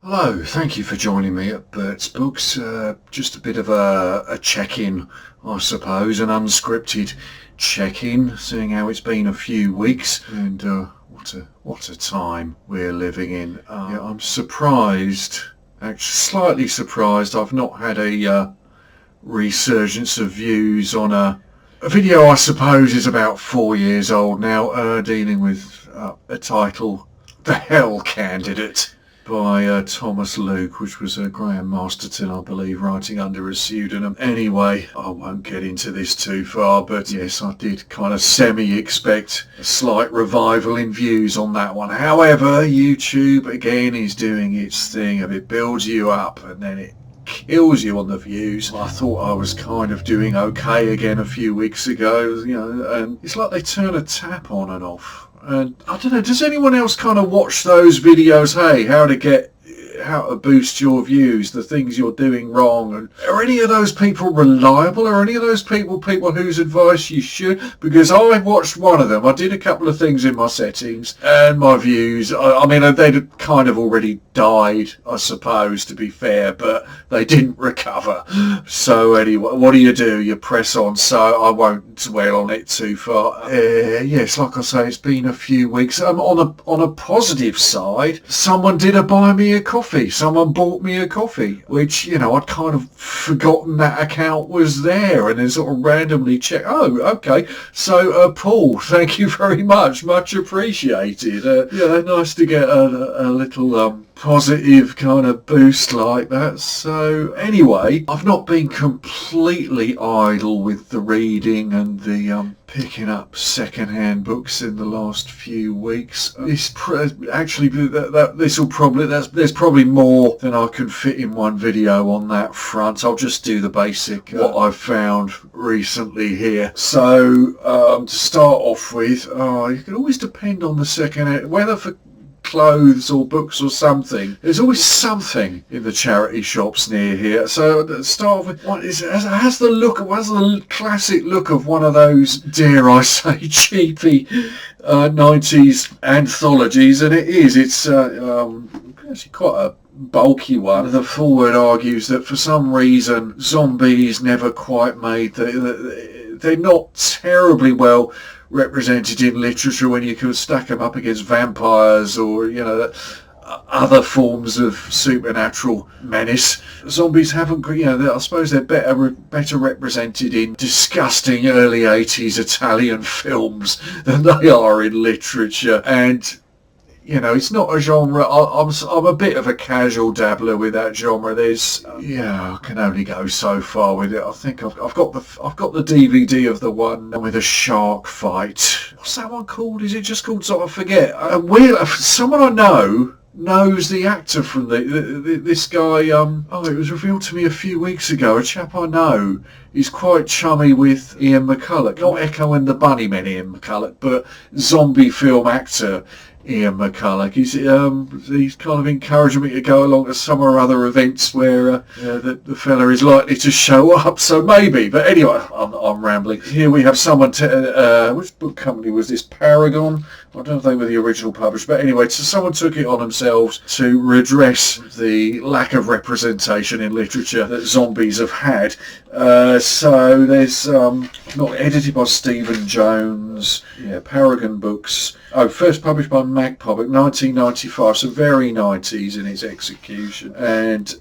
Hello, thank you for joining me at Bert's Books. Just a bit of a check-in, I suppose, an unscripted check-in, seeing how it's been a few weeks and what a time we're living in. Yeah, I'm surprised, actually slightly surprised, I've not had a resurgence of views on a video I suppose is about 4 years old now, dealing with a title, The Hell Candidate, by Thomas Luke, which was Graham Masterton, I believe, writing under a pseudonym. Anyway, I won't get into this too far, but yes, I did kind of semi-expect a slight revival in views on that one. However, YouTube, again, is doing its thing. If it builds you up and then it kills you on the views. I thought I was kind of doing okay again a few weeks ago, and it's like they turn a tap on and off. And I don't know, does anyone else kind of watch those videos, hey, how to boost your views, the things you're doing wrong? And are any of those people reliable? Are any of those people whose advice you should? Because I watched one of them. I did a couple of things in my settings and my views. I mean, they'd kind of already died, I suppose, to be fair, but they didn't recover. So anyway, what do? You press on. So I won't dwell on it too far. Yes, like I say, it's been a few weeks. On a positive side, someone did buy me a coffee. Someone bought me a coffee, which, I'd kind of forgotten that account was there, and then sort of randomly checked. Oh, okay. So, Paul, thank you very much. Much appreciated. Nice to get a little positive kind of boost like that. So anyway, I've not been completely idle with the reading and the picking up second-hand books in the last few weeks. There's probably more than I can fit in one video on that front. I'll just do the basic what I've found recently here. So to start off with, you can always depend on the second-hand, whether for clothes or books or something. There's always something in the charity shops near here. So to start with, has the classic look of one of those, dare I say, cheapy 90s anthologies, and it is. It's actually quite a bulky one. The foreword argues that for some reason zombies never quite made they're not terribly well represented in literature when you could stack them up against vampires or other forms of supernatural menace. Zombies haven't, I suppose they're better represented in disgusting early 80s Italian films than they are in literature. And it's not a genre. I'm a bit of a casual dabbler with that genre. I can only go so far with it. I think I've got the DVD of the one with a shark fight. What's that one called? Is it just called? So I forget. Someone I know knows the actor from this guy. It was revealed to me a few weeks ago. A chap I know is quite chummy with Ian McCulloch, not Echo and the Bunnymen Ian McCulloch, but zombie film actor Ian McCulloch. He's kind of encouraging me to go along to some or other events where the fella is likely to show up. So maybe, but anyway, I'm rambling. Here we have someone. Which book company was this? Paragon. I don't know if they were the original publisher, but anyway, so someone took it on themselves to redress the lack of representation in literature that zombies have had. So there's not edited by Stephen Jones. Paragon Books. First published by Magpie, 1995, so very 90s in its execution. And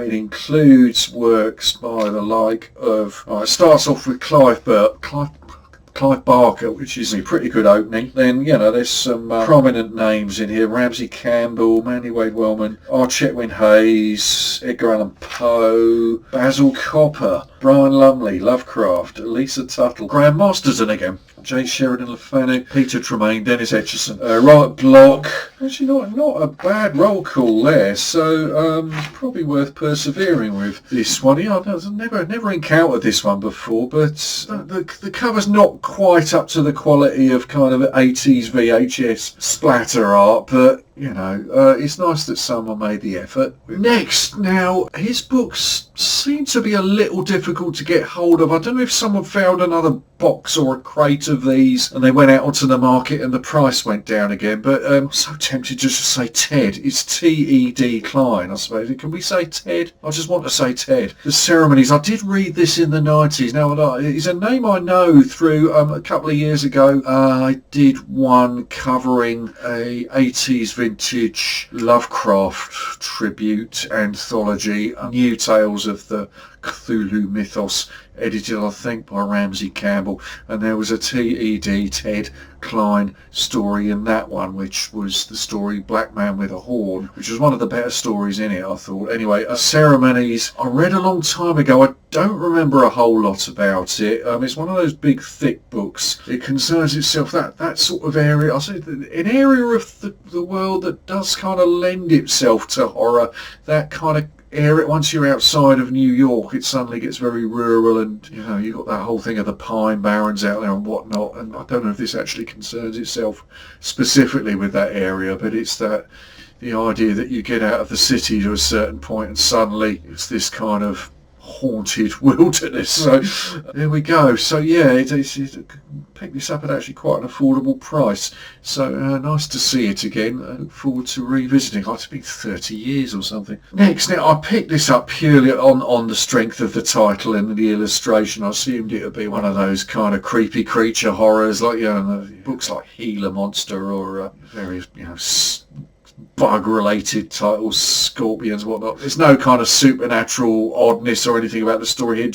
it includes works by the like of... it starts off with Clive Barker, which is a pretty good opening. Then, there's some prominent names in here. Ramsey Campbell, Manly Wade Wellman, R. Chetwynd Hayes, Edgar Allan Poe, Basil Copper, Brian Lumley, Lovecraft, Lisa Tuttle, Graham Masterton again, J. Sheridan Le Fanu, Peter Tremaine, Dennis Etchison, Robert Bloch. Actually, not a bad roll call there. So probably worth persevering with this one. I've never encountered this one before, but the cover's not quite up to the quality of kind of 80s VHS splatter art, but it's nice that someone made the effort. Next, now, his books seem to be a little difficult difficult to get hold of. I don't know if someone found another box or a crate of these and they went out onto the market and the price went down again, but I'm so tempted just to say Ted. It's T-E-D Klein, I suppose. Can we say Ted? I just want to say Ted. The Ceremonies. I did read this in the 90s. Now, it's a name I know through a couple of years ago. I did one covering a 80s vintage Lovecraft tribute anthology, New Tales of the Cthulhu Mythos, edited I think by Ramsey Campbell, and there was a T.E.D. Ted Klein story in that one, which was the story Black Man with a Horn, which was one of the better stories in it, I thought. Anyway, Ceremonies, I read a long time ago. I don't remember a whole lot about it. It's one of those big thick books. It concerns itself that sort of area. I say an area of the world that does kind of lend itself to horror, that kind of area. Once you're outside of New York, it suddenly gets very rural, and you got that whole thing of the pine barrens out there and whatnot. And I don't know if this actually concerns itself specifically with that area, but it's the idea that you get out of the city to a certain point and suddenly it's this kind of haunted wilderness. So there we go. So yeah, it picked this up at actually quite an affordable price. So nice to see it again. I look forward to revisiting. It's been 30 years or something. Next, now I picked this up purely on the strength of the title and the illustration. I assumed it would be one of those kind of creepy creature horrors, like books like Gila Monster or various bug-related titles, scorpions, whatnot. There's no kind of supernatural oddness or anything about the story here.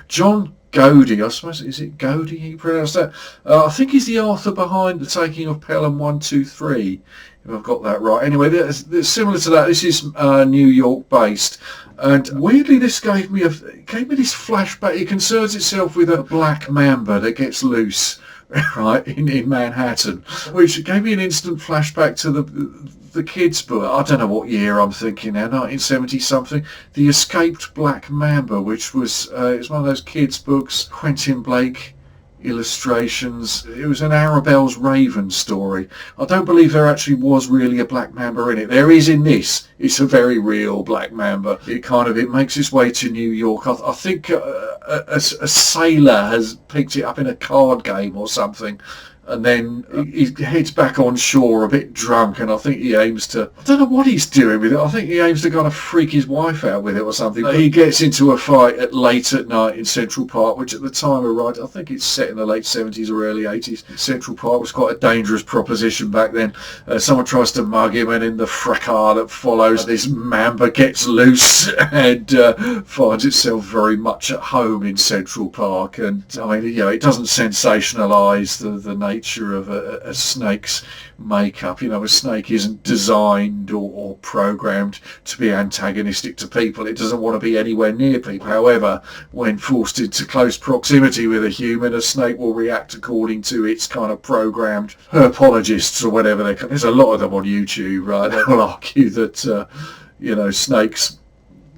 John Godey, I suppose, is it Godey he pronounced that? I think he's the author behind The Taking of Pelham 1, 2, 3, if I've got that right. Anyway, similar to that, this is New York based, and weirdly this gave me this flashback. It concerns itself with a black mamba that gets loose right in Manhattan, which gave me an instant flashback to the kids' book. I don't know what year I'm thinking now, 1970 something. The Escaped Black Mamba, which was it's one of those kids' books, Quentin Blake illustrations. It was an Arabelle's Raven story. I don't believe there actually was really a black mamba in it. There is in this. It's a very real black mamba. It makes its way to New York. I think a sailor has picked it up in a card game or something, and then he heads back on shore a bit drunk, and I think he aims to, I don't know what he's doing with it. I think he aims to kind of freak his wife out with it or something. He gets into a fight late at night in Central Park, which at the time of writing, I think it's set in the late 70s or early 80s. Central Park was quite a dangerous proposition back then. Someone tries to mug him, and in the fracas that follows, this mamba gets loose and finds itself very much at home in Central Park. And I mean, it doesn't sensationalise the nature of a snake's makeup. A snake isn't designed or programmed to be antagonistic to people. It doesn't want to be anywhere near people. However, when forced into close proximity with a human, a snake will react according to its kind of programmed herpetologists or whatever they call. There's a lot of them on YouTube, right? They will argue that snakes,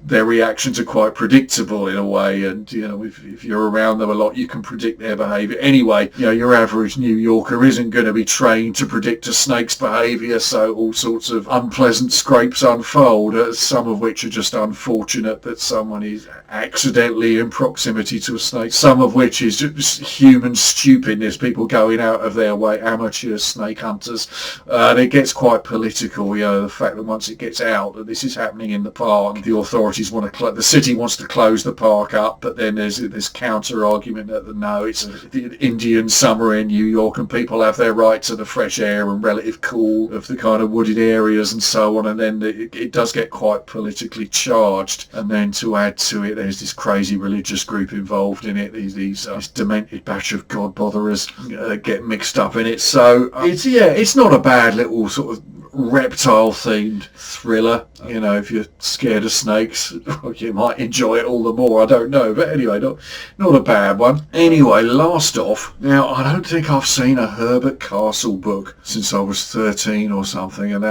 their reactions are quite predictable in a way, and if you're around them a lot, you can predict their behaviour. Anyway, your average New Yorker isn't going to be trained to predict a snake's behaviour, so all sorts of unpleasant scrapes unfold, some of which are just unfortunate that someone is accidentally in proximity to a snake, some of which is just human stupidness, people going out of their way, amateur snake hunters, and it gets quite political. The fact that once it gets out that this is happening in the park, the authorities the city wants to close the park up, but then there's this counter argument that no, it's the Indian summer in New York and people have their right to the fresh air and relative cool of the kind of wooded areas and so on, and then it does get quite politically charged. And then to add to it, there's this crazy religious group involved in it. This demented batch of god botherers get mixed up in it. So it's not a bad little sort of reptile themed thriller. If you're scared of snakes, you might enjoy it all the more. I don't know, but anyway, not a bad one. Anyway, last off, now I don't think I've seen a Herbert Castle book since I was 13 or something, and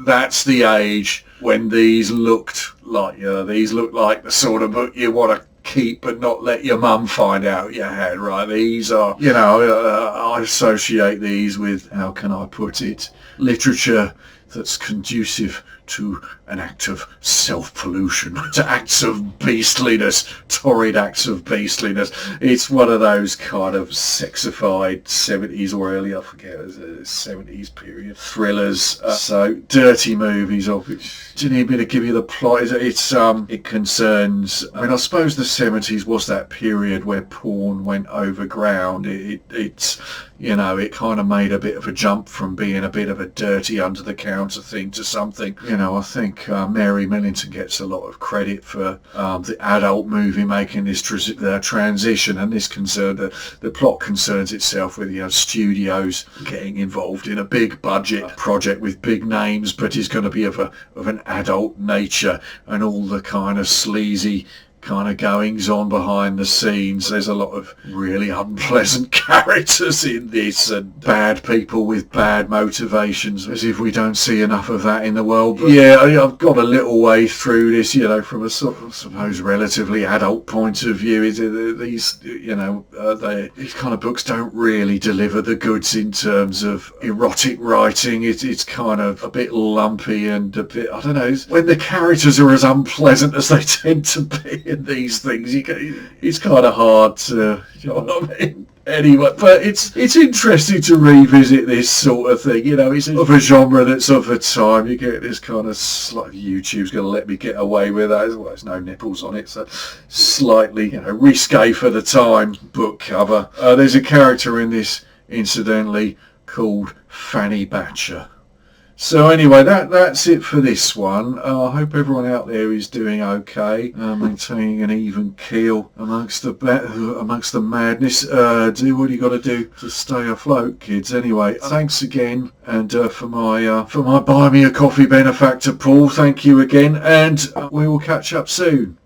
that's the age when these looked like the sort of book you want to keep but not let your mum find out you had, right? These are, I associate these with, how can I put it, literature that's conducive to an act of self-pollution, to acts of beastliness, torrid acts of beastliness. It's one of those kind of sexified 70s or early, I forget, 70s period thrillers. So dirty movies, of which didn't even to give you the plot. It concerns, I mean, I suppose the 70s was that period where porn went overground. It's you know, it kind of made a bit of a jump from being a bit of a dirty under-the-counter thing to something, you know, I think Mary Millington gets a lot of credit for the adult movie making this transition, and this the plot concerns itself with, you know, studios getting involved in a big budget project with big names, but is going to be of an adult nature, and all the kind of sleazy kind of goings on behind the scenes. There's a lot of really unpleasant characters in this, and bad people with bad motivations, as if we don't see enough of that in the world. But yeah, I've got a little way through this, you know, from a sort of, I suppose, relatively adult point of view. These, you know, these kind of books don't really deliver the goods in terms of erotic writing. It's kind of a bit lumpy and a bit, I don't know, when the characters are as unpleasant as they tend to be in these things, it's kind of hard to, you know what I mean? Anyway, but it's interesting to revisit this sort of thing. You know, it's of a genre that's of a time. You get this kind of YouTube's going to let me get away with that. Well, there's no nipples on it, so slightly, you know, risque for the time book cover. There's a character in this, incidentally, called Fanny Batcher. So anyway, that's it for this one. I hope everyone out there is doing okay, maintaining an even keel amongst the madness. Do what you got to do to stay afloat, kids. Anyway, thanks again, and for my buy me a coffee benefactor, Paul. Thank you again, and we will catch up soon.